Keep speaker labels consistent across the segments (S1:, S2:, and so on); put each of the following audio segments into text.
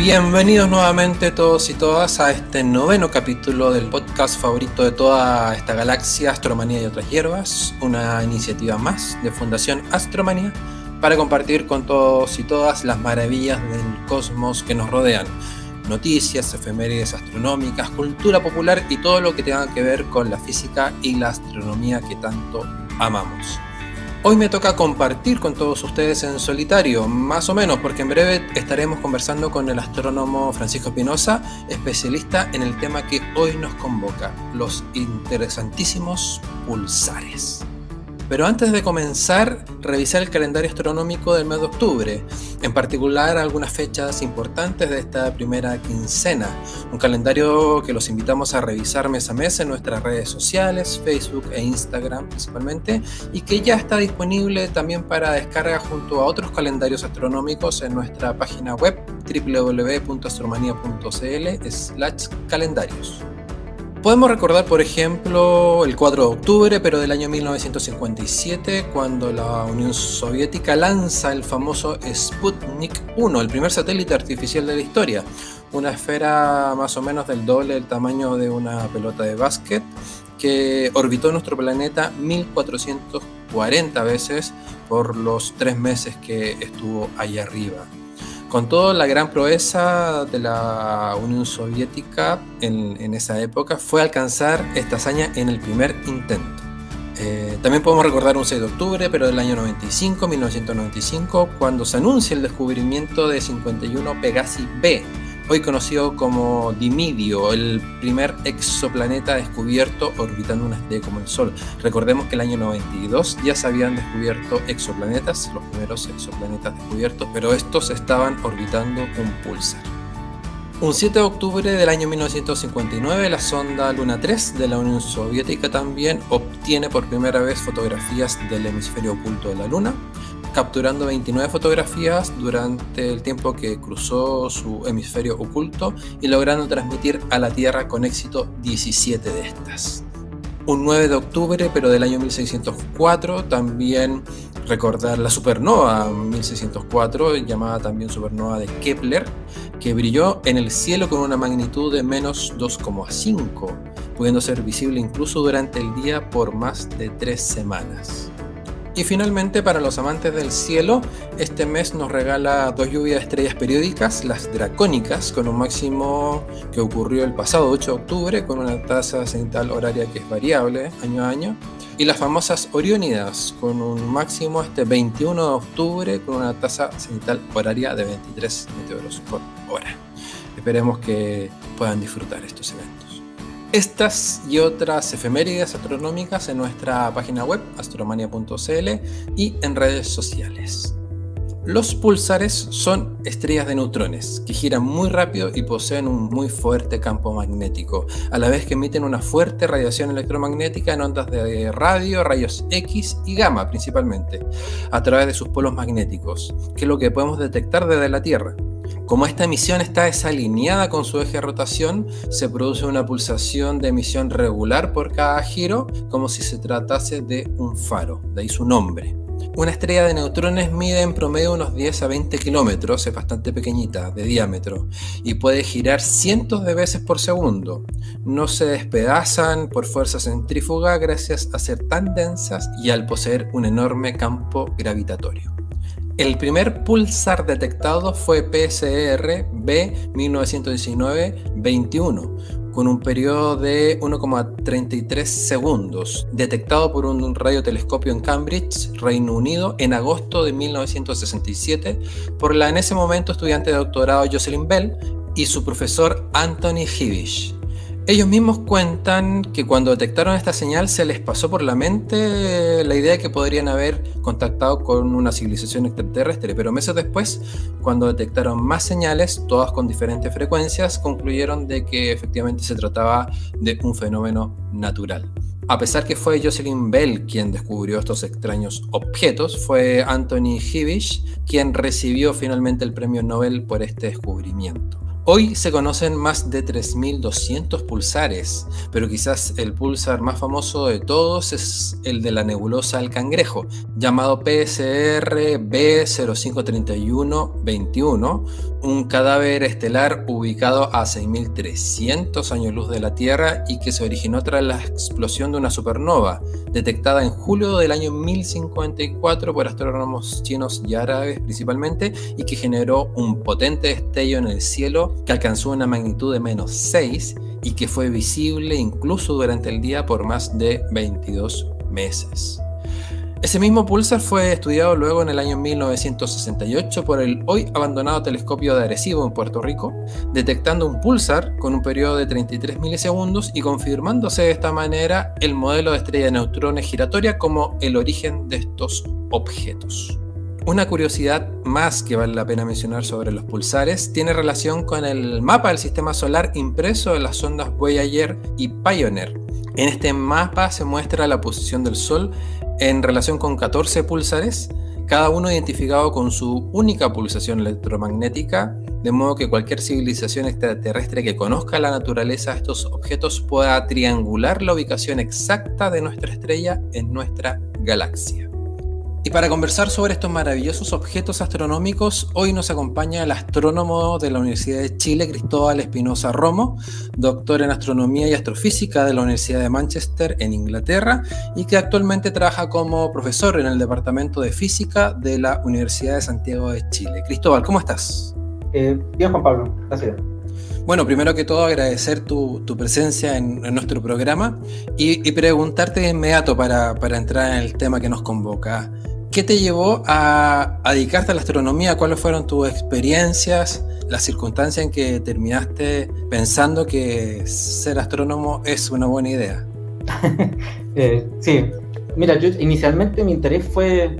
S1: Bienvenidos nuevamente todos y todas a este noveno capítulo del podcast favorito de toda esta galaxia, Astromanía y otras hierbas, una iniciativa más de Fundación Astromanía para compartir con todos y todas las maravillas del cosmos que nos rodean. Noticias, efemérides astronómicas, cultura popular y todo lo que tenga que ver con la física y la astronomía que tanto amamos. Hoy me toca compartir con todos ustedes en solitario, más o menos, porque en breve estaremos conversando con el astrónomo Francisco Espinosa, especialista en el tema que hoy nos convoca, los interesantísimos pulsares. Pero antes de comenzar, revisar el calendario astronómico del mes de octubre, en particular algunas fechas importantes de esta primera quincena, un calendario que los invitamos a revisar mes a mes en nuestras redes sociales, Facebook e Instagram principalmente, y que ya está disponible también para descarga junto a otros calendarios astronómicos en nuestra página web www.astromanía.cl/calendarios. Podemos recordar, por ejemplo, el 4 de octubre, pero del año 1957, cuando la Unión Soviética lanza el famoso Sputnik 1, el primer satélite artificial de la historia, una esfera más o menos del doble del tamaño de una pelota de básquet, que orbitó nuestro planeta 1440 veces por los 3 meses que estuvo ahí arriba. Con toda la gran proeza de la Unión Soviética en esa época fue alcanzar esta hazaña en el primer intento. También podemos recordar un 6 de octubre, pero del año 1995, cuando se anuncia el descubrimiento de 51 Pegasi b, hoy conocido como Dimidio, el primer exoplaneta descubierto orbitando una estrella como el Sol. Recordemos que el año 92 ya se habían descubierto exoplanetas, los primeros exoplanetas descubiertos, pero estos estaban orbitando un púlsar. Un 7 de octubre del año 1959, la sonda Luna 3 de la Unión Soviética también obtiene por primera vez fotografías del hemisferio oculto de la Luna, capturando 29 fotografías durante el tiempo que cruzó su hemisferio oculto y logrando transmitir a la Tierra con éxito 17 de estas. Un 9 de octubre, pero del año 1604, también recordar la supernova 1604, llamada también supernova de Kepler, que brilló en el cielo con una magnitud de menos 2,5, pudiendo ser visible incluso durante el día por más de 3 semanas. Y finalmente, para los amantes del cielo, este mes nos regala 2 lluvias de estrellas periódicas, las dracónicas, con un máximo que ocurrió el pasado 8 de octubre, con una tasa cenital horaria que es variable año a año, y las famosas oriónidas, con un máximo este 21 de octubre, con una tasa cenital horaria de 23 meteoros por hora. Esperemos que puedan disfrutar estos eventos. Estas y otras efemérides astronómicas en nuestra página web astromania.cl y en redes sociales. Los púlsares son estrellas de neutrones que giran muy rápido y poseen un muy fuerte campo magnético, a la vez que emiten una fuerte radiación electromagnética en ondas de radio, rayos X y gamma principalmente, a través de sus polos magnéticos, que es lo que podemos detectar desde la Tierra. Como esta emisión está desalineada con su eje de rotación, se produce una pulsación de emisión regular por cada giro, como si se tratase de un faro, de ahí su nombre. Una estrella de neutrones mide en promedio unos 10 a 20 kilómetros, es bastante pequeñita, de diámetro, y puede girar cientos de veces por segundo. No se despedazan por fuerza centrífuga gracias a ser tan densas y al poseer un enorme campo gravitatorio. El primer púlsar detectado fue PSR B 1919-21, con un periodo de 1,33 segundos, detectado por un radiotelescopio en Cambridge, Reino Unido, en agosto de 1967, por la en ese momento estudiante de doctorado Jocelyn Bell y su profesor Anthony Heavish. Ellos mismos cuentan que cuando detectaron esta señal se les pasó por la mente la idea de que podrían haber contactado con una civilización extraterrestre, pero meses después, cuando detectaron más señales, todas con diferentes frecuencias, concluyeron de que efectivamente se trataba de un fenómeno natural. A pesar que fue Jocelyn Bell quien descubrió estos extraños objetos, fue Anthony Heavish quien recibió finalmente el premio Nobel por este descubrimiento. Hoy se conocen más de 3.200 pulsares, pero quizás el pulsar más famoso de todos es el de la nebulosa del Cangrejo, llamado PSR B053121, un cadáver estelar ubicado a 6.300 años luz de la Tierra y que se originó tras la explosión de una supernova, detectada en julio del año 1054 por astrónomos chinos y árabes principalmente, y que generó un potente destello en el cielo que alcanzó una magnitud de -6 y que fue visible incluso durante el día por más de 22 meses. Ese mismo púlsar fue estudiado luego en el año 1968 por el hoy abandonado telescopio de Arecibo en Puerto Rico, detectando un púlsar con un periodo de 33 milisegundos y confirmándose de esta manera el modelo de estrella de neutrones giratoria como el origen de estos objetos. Una curiosidad más que vale la pena mencionar sobre los pulsares tiene relación con el mapa del sistema solar impreso en las sondas Voyager y Pioneer. En este mapa se muestra la posición del Sol en relación con 14 pulsares, cada uno identificado con su única pulsación electromagnética, de modo que cualquier civilización extraterrestre que conozca la naturaleza de estos objetos pueda triangular la ubicación exacta de nuestra estrella en nuestra galaxia. Y para conversar sobre estos maravillosos objetos astronómicos, hoy nos acompaña el astrónomo de la Universidad de Chile, Cristóbal Espinosa Romo, doctor en astronomía y astrofísica de la Universidad de Manchester en Inglaterra y que actualmente trabaja como profesor en el Departamento de Física de la Universidad de Santiago de Chile. Cristóbal, ¿cómo estás?
S2: Bien, Juan Pablo, gracias.
S1: Bueno, primero que todo agradecer tu presencia en nuestro programa y preguntarte de inmediato para entrar en el tema que nos convoca. ¿Qué te llevó a dedicarte a la astronomía? ¿Cuáles fueron tus experiencias, las circunstancias en que terminaste pensando que ser astrónomo es una buena idea?
S2: Sí, mira, yo inicialmente mi interés fue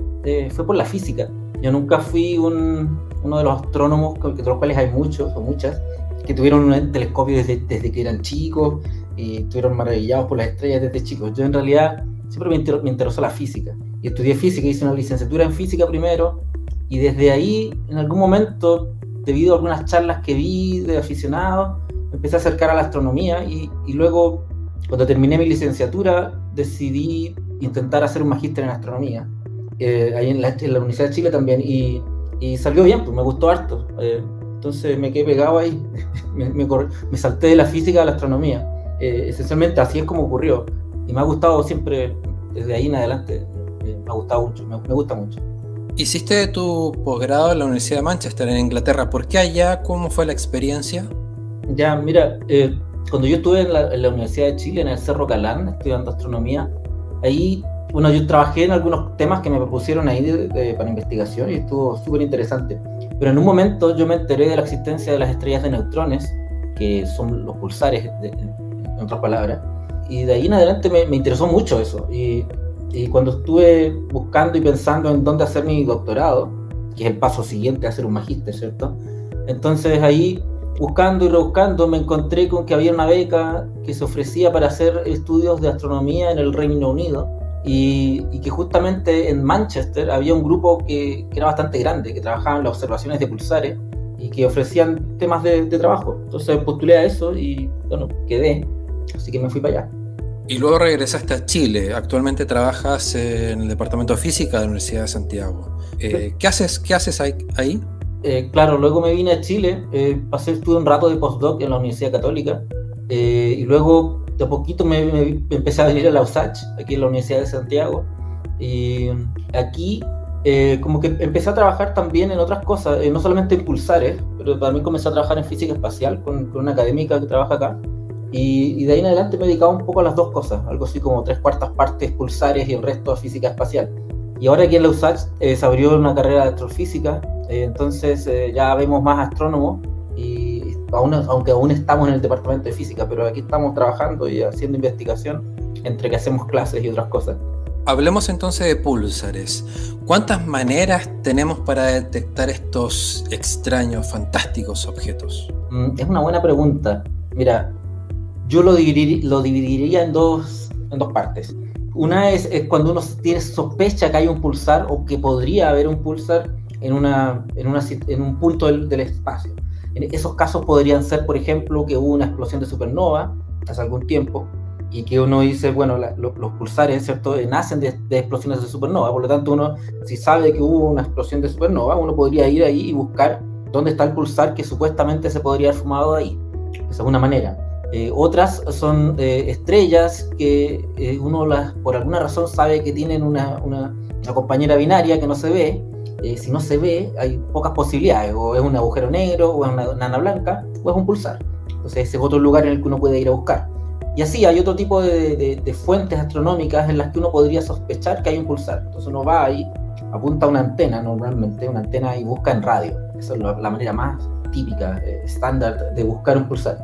S2: por la física. Yo nunca fui uno de los astrónomos, de los cuales hay muchos o muchas, que tuvieron un telescopio desde que eran chicos y estuvieron maravillados por las estrellas desde chicos. Yo en realidad siempre me interesó la física. Y estudié física, hice una licenciatura en física primero, y desde ahí, en algún momento, debido a algunas charlas que vi de aficionados, me empecé a acercar a la astronomía, y luego, cuando terminé mi licenciatura, decidí intentar hacer un magíster en astronomía, ahí en la Universidad de Chile también, y salió bien, pues me gustó harto. Entonces me quedé pegado ahí, me salté de la física a la astronomía. Esencialmente así es como ocurrió, y me ha gustado siempre, desde ahí en adelante. Me ha gustado mucho, me gusta mucho.
S1: Hiciste tu posgrado en la Universidad de Manchester, en Inglaterra. ¿Por qué allá? ¿Cómo fue la experiencia?
S2: Ya, mira, cuando yo estuve en la Universidad de Chile, en el Cerro Calán, estudiando astronomía, ahí, bueno, yo trabajé en algunos temas que me propusieron ahí para investigación y estuvo súper interesante. Pero en un momento yo me enteré de la existencia de las estrellas de neutrones, que son los pulsares, en otras palabras, y de ahí en adelante me interesó mucho eso. Y cuando estuve buscando y pensando en dónde hacer mi doctorado, que es el paso siguiente a hacer un magíster, ¿cierto? Entonces ahí, buscando y rebuscando, me encontré con que había una beca que se ofrecía para hacer estudios de astronomía en el Reino Unido, y que justamente en Manchester había un grupo que era bastante grande, que trabajaba en las observaciones de pulsares y que ofrecían temas de trabajo. Entonces postulé a eso y, bueno, quedé, así que me fui para allá.
S1: Y luego regresaste a Chile. Actualmente trabajas en el Departamento de Física de la Universidad de Santiago. ¿Qué haces ahí?
S2: Claro, luego me vine a Chile, estuve un rato de postdoc en la Universidad Católica, y luego de a poquito me empecé a venir a la USACH, aquí en la Universidad de Santiago, y aquí como que empecé a trabajar también en otras cosas, no solamente en pulsares, pero también comencé a trabajar en física espacial con una académica que trabaja acá. Y de ahí en adelante me he dedicado un poco a las dos cosas, algo así como 3/4 partes pulsares y el resto a física espacial. Y ahora aquí en la USACH se abrió una carrera de astrofísica, entonces ya vemos más astrónomos, y aunque aún estamos en el departamento de física, pero aquí estamos trabajando y haciendo investigación entre que hacemos clases y otras cosas.
S1: Hablemos entonces de púlsares. ¿Cuántas maneras tenemos para detectar estos extraños, fantásticos objetos?
S2: Es una buena pregunta. Mira, yo lo dividiría en dos partes. Una es cuando uno tiene sospecha que hay un pulsar o que podría haber un pulsar en un punto del espacio. En esos casos podrían ser, por ejemplo, que hubo una explosión de supernova hace algún tiempo, y que uno dice, bueno, los pulsares, ¿cierto?, nacen de explosiones de supernova. Por lo tanto, uno, si sabe que hubo una explosión de supernova, uno podría ir ahí y buscar dónde está el pulsar que supuestamente se podría haber formado ahí. Esa es una manera. Otras son estrellas que uno por alguna razón sabe que tienen una compañera binaria que no se ve. Si no se ve, hay pocas posibilidades, o es un agujero negro, o es una nana blanca, o es un pulsar. Entonces ese es otro lugar en el que uno puede ir a buscar. Y así hay otro tipo de fuentes astronómicas en las que uno podría sospechar que hay un pulsar. Entonces uno va ahí, apunta a una antena, normalmente una antena, y busca en radio. Esa es la manera más típica, estándar, de buscar un pulsar.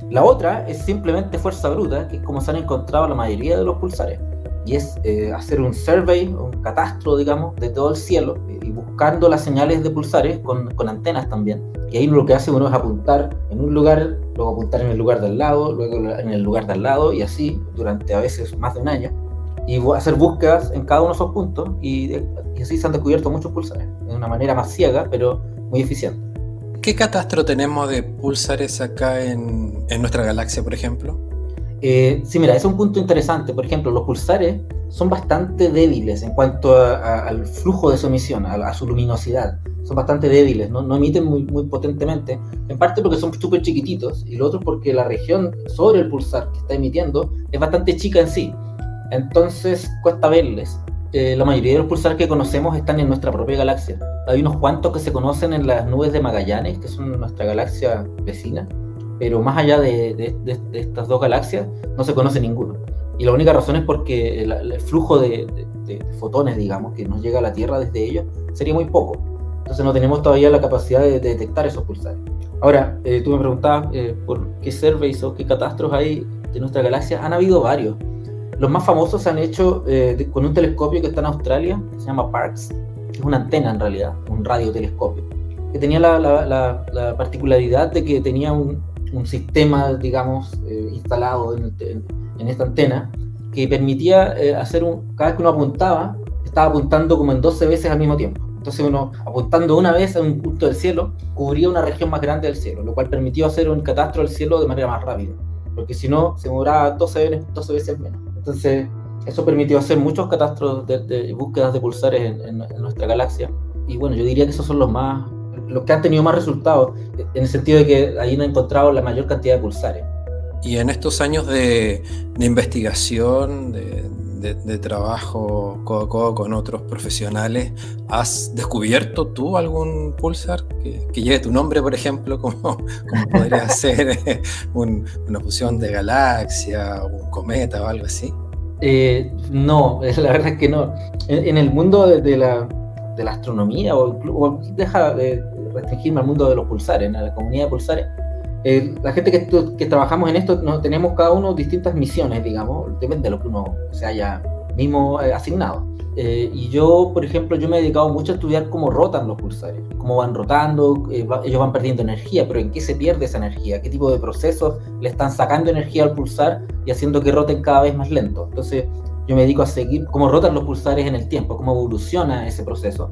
S2: La otra es simplemente fuerza bruta, que es como se han encontrado la mayoría de los pulsares. Y es hacer un survey, un catastro, digamos, de todo el cielo, y buscando las señales de pulsares con antenas también. Y ahí lo que hace uno es apuntar en un lugar, luego apuntar en el lugar del lado, luego en el lugar del lado, y así durante a veces más de un año. Y hacer búsquedas en cada uno de esos puntos, y así se han descubierto muchos pulsares, de una manera más ciega, pero muy eficiente.
S1: ¿Qué catastro tenemos de pulsares acá en nuestra galaxia, por ejemplo?
S2: Sí, mira, ese es un punto interesante. Por ejemplo, los pulsares son bastante débiles en cuanto al flujo de su emisión, a su luminosidad. Son bastante débiles, no emiten muy potentemente, en parte porque son súper chiquititos, y lo otro porque la región sobre el pulsar que está emitiendo es bastante chica en sí. Entonces cuesta verles. La mayoría de los pulsares que conocemos están en nuestra propia galaxia. Hay unos cuantos que se conocen en las nubes de Magallanes, que son nuestra galaxia vecina, pero más allá de estas dos galaxias no se conoce ninguno. Y la única razón es porque el flujo de fotones, digamos, que nos llega a la Tierra desde ellos sería muy poco. Entonces no tenemos todavía la capacidad de detectar esos pulsares. Ahora, tú me preguntabas por qué surveys o qué catastros hay de nuestra galaxia. Han habido varios. Los más famosos se han hecho con un telescopio que está en Australia, que se llama Parkes, que es una antena en realidad, un radiotelescopio, que tenía la particularidad de que tenía un sistema, digamos, instalado en esta antena, que permitía cada vez que uno apuntaba, estaba apuntando como en 12 veces al mismo tiempo. Entonces uno, apuntando una vez a un punto del cielo, cubría una región más grande del cielo, lo cual permitió hacer un catastro del cielo de manera más rápida, porque si no, se demoraba 12 veces menos. Entonces, eso permitió hacer muchos catastros de búsquedas de pulsares en nuestra galaxia. Y bueno, yo diría que esos son los que han tenido más resultados, en el sentido de que ahí han encontrado la mayor cantidad de pulsares.
S1: Y en estos años de investigación, de trabajo codo a codo con otros profesionales, ¿has descubierto tú algún pulsar que lleve tu nombre, por ejemplo, como podría ser una fusión de galaxia, un cometa o algo así?
S2: No, la verdad es que no. En el mundo de la astronomía, o deja de restringirme al mundo de los pulsares, en la comunidad de pulsares, la gente que trabajamos en esto, tenemos cada uno distintas misiones, digamos, depende de lo que uno se haya mismo asignado. Y yo, por ejemplo, me he dedicado mucho a estudiar cómo rotan los pulsares, cómo van rotando, ellos van perdiendo energía, pero ¿en qué se pierde esa energía? ¿Qué tipo de procesos le están sacando energía al pulsar y haciendo que roten cada vez más lento? Entonces, yo me dedico a seguir cómo rotan los pulsares en el tiempo, cómo evoluciona ese proceso.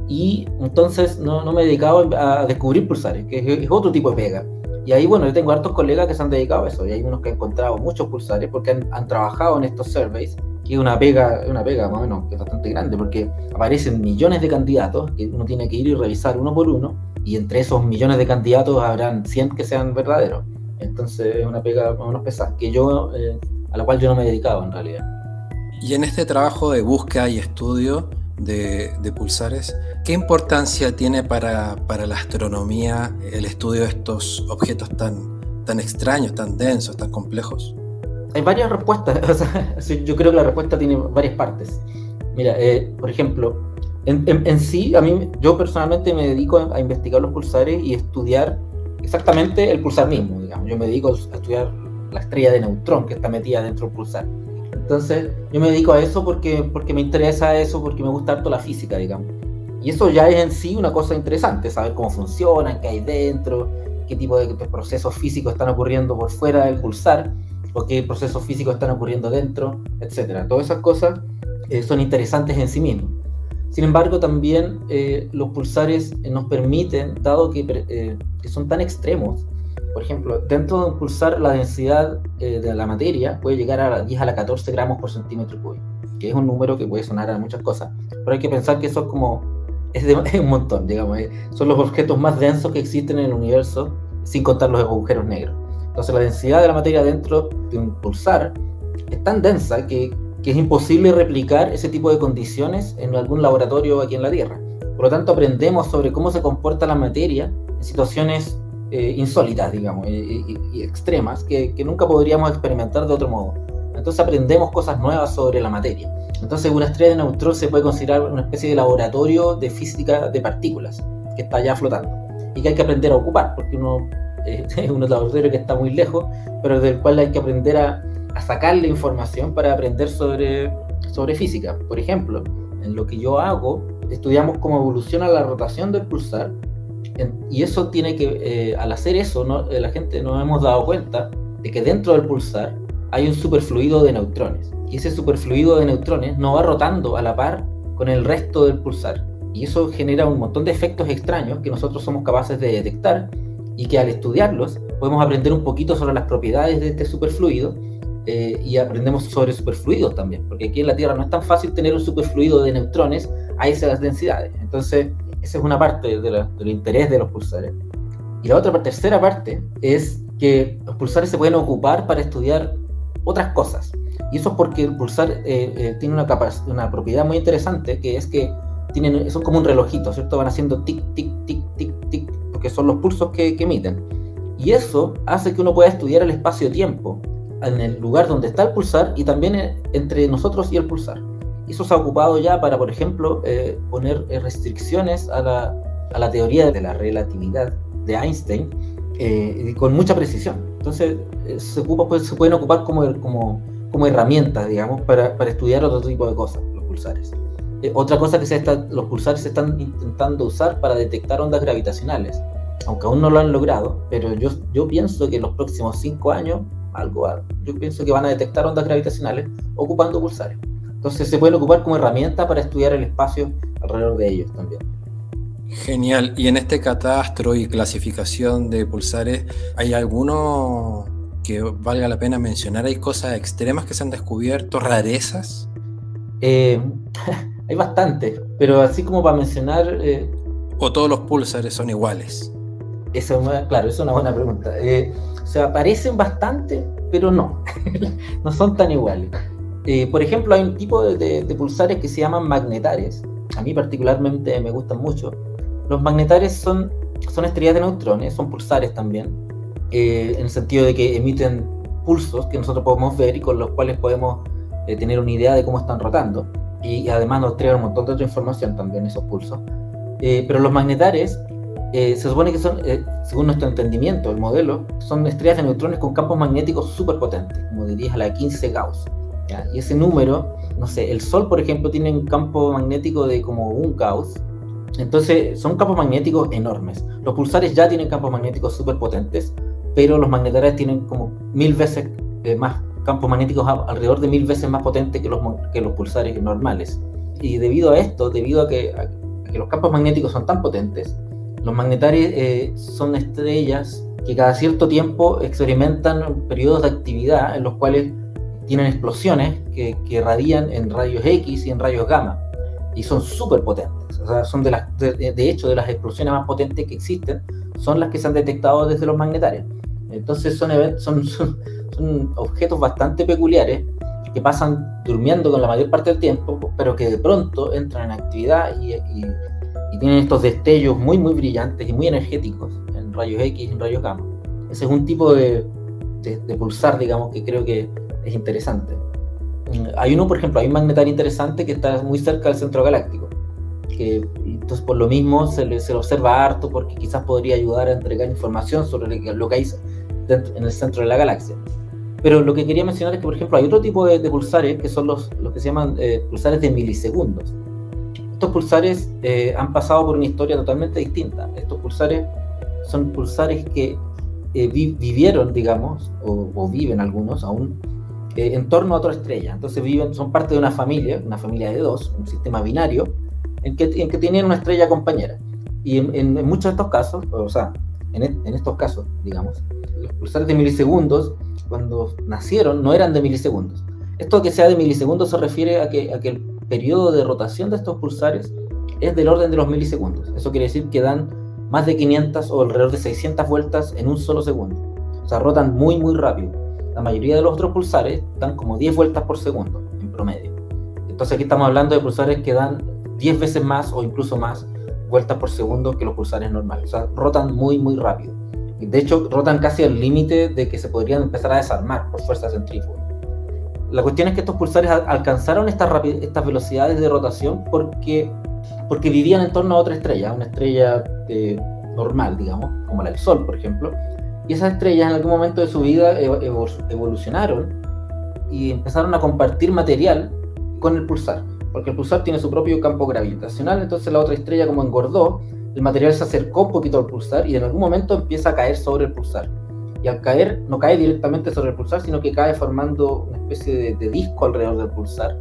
S2: Y entonces no me he dedicado a descubrir pulsares, que es otro tipo de pega. Y ahí, bueno, yo tengo hartos colegas que se han dedicado a eso, y hay unos que han encontrado muchos pulsares porque han trabajado en estos surveys, que es una pega más o menos que es bastante grande, porque aparecen millones de candidatos que uno tiene que ir y revisar uno por uno, y entre esos millones de candidatos habrán 100 que sean verdaderos. Entonces es una pega más o menos pesada, a la cual yo no me he dedicado en realidad.
S1: Y en este trabajo de búsqueda y estudio de pulsares, ¿qué importancia tiene para la astronomía el estudio de estos objetos tan extraños, tan densos, tan complejos?
S2: Hay varias respuestas. O sea, yo creo que la respuesta tiene varias partes. Mira, por ejemplo, en sí, yo personalmente me dedico a investigar los pulsares y estudiar exactamente el pulsar mismo, digamos. Yo me dedico a estudiar la estrella de neutrón que está metida dentro del pulsar. Entonces, yo me dedico a eso porque me interesa eso, porque me gusta harto la física, digamos. Y eso ya es en sí una cosa interesante, saber cómo funcionan, qué hay dentro, qué tipo de procesos físicos están ocurriendo por fuera del pulsar, o qué procesos físicos están ocurriendo dentro, etc. Todas esas cosas son interesantes en sí mismas. Sin embargo, también los pulsares nos permiten, dado que son tan extremos, por ejemplo, dentro de un pulsar la densidad de la materia puede llegar a 10 a la 14 gramos por centímetro cúbico, que es un número que puede sonar a muchas cosas, pero hay que pensar que eso es un montón, digamos, son los objetos más densos que existen en el universo, sin contar los agujeros negros. Entonces la densidad de la materia dentro de un pulsar es tan densa que es imposible replicar ese tipo de condiciones en algún laboratorio aquí en la Tierra. Por lo tanto, aprendemos sobre cómo se comporta la materia en situaciones insólitas, digamos, y extremas, que nunca podríamos experimentar de otro modo. Entonces aprendemos cosas nuevas sobre la materia. Entonces una estrella de neutrones se puede considerar una especie de laboratorio de física de partículas, que está allá flotando, y que hay que aprender a ocupar, porque es un laboratorio que está muy lejos, pero del cual hay que aprender a sacarle información para aprender sobre física. Por ejemplo, en lo que yo hago, estudiamos cómo evoluciona la rotación del pulsar, y eso tiene que, al hacer eso, la gente nos hemos dado cuenta de que dentro del pulsar hay un superfluido de neutrones, y ese superfluido de neutrones no va rotando a la par con el resto del pulsar, y eso genera un montón de efectos extraños que nosotros somos capaces de detectar, y que al estudiarlos podemos aprender un poquito sobre las propiedades de este superfluido, y aprendemos sobre superfluidos también, porque aquí en la Tierra no es tan fácil tener un superfluido de neutrones a esas densidades. Entonces esa es una parte del interés de los pulsares. Y la tercera parte es que los pulsares se pueden ocupar para estudiar otras cosas, y eso es porque el pulsar tiene una propiedad muy interesante, que es que son como un relojito, ¿cierto? Van haciendo tic, tic, tic, tic, tic, porque son los pulsos que emiten, y eso hace que uno pueda estudiar el espacio-tiempo en el lugar donde está el pulsar, y también entre nosotros y el pulsar. Y eso se ha ocupado ya para, por ejemplo, poner restricciones a la teoría de la relatividad de Einstein, con mucha precisión. Entonces se pueden ocupar como herramientas, digamos, para estudiar otro tipo de cosas, los pulsares. Otra cosa que los pulsares se están intentando usar para detectar ondas gravitacionales, aunque aún no lo han logrado, pero yo pienso que en los próximos 5 años yo pienso que van a detectar ondas gravitacionales ocupando pulsares. Entonces se pueden ocupar como herramienta para estudiar el espacio alrededor de ellos también.
S1: Genial. Y en este catastro y clasificación de pulsares, ¿hay alguno que valga la pena mencionar? ¿Hay cosas extremas que se han descubierto, rarezas?
S2: Hay bastantes, pero así como para mencionar...
S1: ¿O todos los pulsares son iguales?
S2: Claro, esa es una buena pregunta. O sea, parecen bastante, pero no. No son tan iguales. Por ejemplo, hay un tipo de pulsares que se llaman magnetares. A mí particularmente me gustan mucho. Los magnetares son estrellas de neutrones, son pulsares también, en el sentido de que emiten pulsos que nosotros podemos ver y con los cuales podemos tener una idea de cómo están rotando. Y además nos traen un montón de otra información también esos pulsos. Pero los magnetares se supone que son, según nuestro entendimiento, el modelo, son estrellas de neutrones con campos magnéticos súper potentes, como de 10 a la 15 Gauss. ¿Ya? Y ese número, no sé, el Sol, por ejemplo, tiene un campo magnético de como 1 Gauss. Entonces son campos magnéticos enormes. Los pulsares ya tienen campos magnéticos súper potentes, pero los magnetares tienen como 1000 veces más campos magnéticos, alrededor de 1000 veces más potentes que los pulsares normales. Y debido a esto, debido a que los campos magnéticos son tan potentes, los magnetares son estrellas que cada cierto tiempo experimentan periodos de actividad en los cuales tienen explosiones que irradian en rayos X y en rayos gamma, y son súper potentes. O sea, son de hecho, de las explosiones más potentes que existen, son las que se han detectado desde los magnetares. Entonces son objetos bastante peculiares que pasan durmiendo con la mayor parte del tiempo, pero que de pronto entran en actividad y tienen estos destellos muy muy brillantes y muy energéticos en rayos X y en rayos gamma. Ese es un tipo de pulsar, digamos, que creo que es interesante. Hay un magnetario interesante que está muy cerca del centro galáctico, entonces por lo mismo se le observa harto, porque quizás podría ayudar a entregar información sobre lo que hay en el centro de la galaxia. Pero lo que quería mencionar es que, por ejemplo, hay otro tipo de pulsares que son los que se llaman pulsares de milisegundos. Estos pulsares han pasado por una historia totalmente distinta. Estos pulsares son pulsares que vivieron, digamos, o viven algunos aún, en torno a otra estrella. Entonces son parte de una familia de dos, un sistema binario, en que tienen una estrella compañera. Y en muchos de estos casos, o sea, en estos casos, digamos, los pulsares de milisegundos, cuando nacieron, no eran de milisegundos. Esto que sea de milisegundos se refiere a que el periodo de rotación de estos pulsares es del orden de los milisegundos. Eso quiere decir que dan más de 500 o alrededor de 600 vueltas en un solo segundo. O sea, rotan muy, muy rápido. La mayoría de los otros pulsares dan como 10 vueltas por segundo, en promedio. Entonces aquí estamos hablando de pulsares que dan 10 veces más o incluso más vueltas por segundo que los pulsares normales. O sea, rotan muy, muy rápido. De hecho, rotan casi al límite de que se podrían empezar a desarmar por fuerza centrífuga. La cuestión es que estos pulsares alcanzaron estas velocidades de rotación porque vivían en torno a otra estrella, una estrella normal, digamos, como la del Sol, por ejemplo. Y esas estrellas en algún momento de su vida evolucionaron y empezaron a compartir material con el pulsar, porque el pulsar tiene su propio campo gravitacional. Entonces la otra estrella, como engordó, el material se acercó un poquito al pulsar y en algún momento empieza a caer sobre el pulsar. Y al caer, no cae directamente sobre el pulsar, sino que cae formando una especie de disco alrededor del pulsar.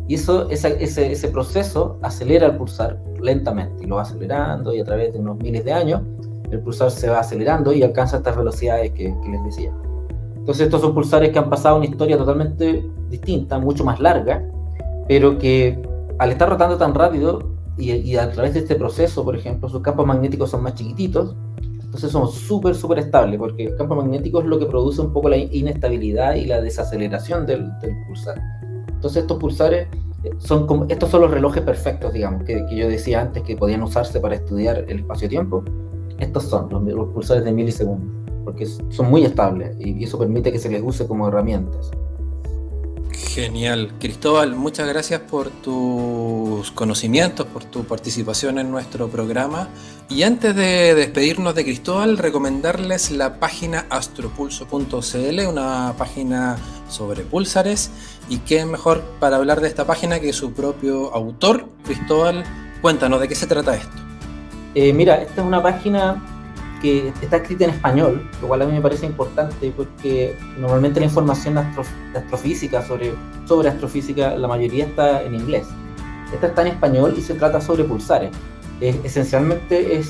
S2: Y ese proceso acelera el pulsar lentamente, y lo va acelerando, y a través de unos miles de años, el pulsar se va acelerando y alcanza estas velocidades que les decía. Entonces estos son pulsares que han pasado una historia totalmente distinta, mucho más larga, pero que al estar rotando tan rápido y a través de este proceso, por ejemplo, sus campos magnéticos son más chiquititos, entonces son súper, súper estables, porque el campo magnético es lo que produce un poco la inestabilidad y la desaceleración del pulsar. Entonces estos pulsares estos son los relojes perfectos, digamos, que yo decía antes que podían usarse para estudiar el espacio-tiempo. Estos son los pulsares de milisegundos, porque son muy estables y eso permite que se les use como herramientas.
S1: Genial. Cristóbal, muchas gracias por tus conocimientos, por tu participación en nuestro programa. Y antes de despedirnos de Cristóbal, recomendarles la página astropulso.cl, una página sobre púlsares. Y qué mejor para hablar de esta página que su propio autor. Cristóbal, cuéntanos, ¿de qué se trata esto?
S2: Mira, esta es una página que está escrita en español, lo cual a mí me parece importante porque normalmente la información de astrofísica, sobre astrofísica, la mayoría está en inglés. Esta está en español y se trata sobre pulsares. Esencialmente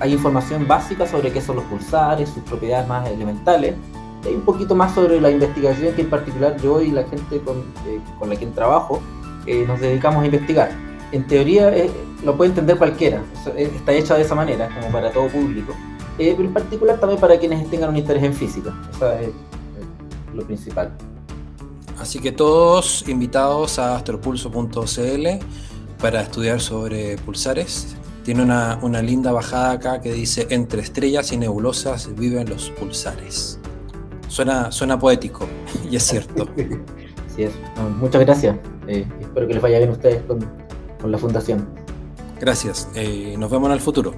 S2: hay información básica sobre qué son los pulsares, sus propiedades más elementales, y un poquito más sobre la investigación que en particular yo y la gente con la que trabajo nos dedicamos a investigar. En teoría lo puede entender cualquiera, está hecha de esa manera, como para todo público. Pero en particular también para quienes tengan un interés en física. Eso es lo principal.
S1: Así que todos invitados a astropulso.cl para estudiar sobre pulsares. Tiene una linda bajada acá que dice: entre estrellas y nebulosas viven los pulsares. Suena poético, y es cierto.
S2: Sí, es. Muchas gracias. Espero que les vaya bien a ustedes con la fundación.
S1: Gracias. Nos vemos en el futuro.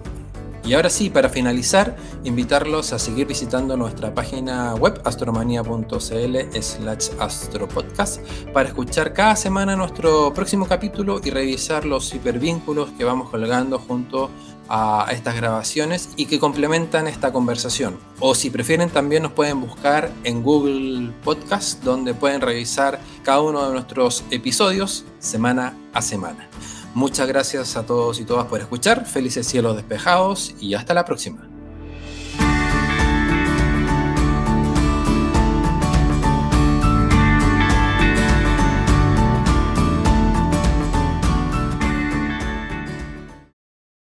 S1: Y ahora sí, para finalizar, invitarlos a seguir visitando nuestra página web astronomania.cl/astropodcast para escuchar cada semana nuestro próximo capítulo y revisar los hipervínculos que vamos colgando junto a estas grabaciones y que complementan esta conversación. O si prefieren, también nos pueden buscar en Google Podcast, donde pueden revisar cada uno de nuestros episodios semana a semana. Muchas gracias a todos y todas por escuchar, felices cielos despejados y hasta la próxima.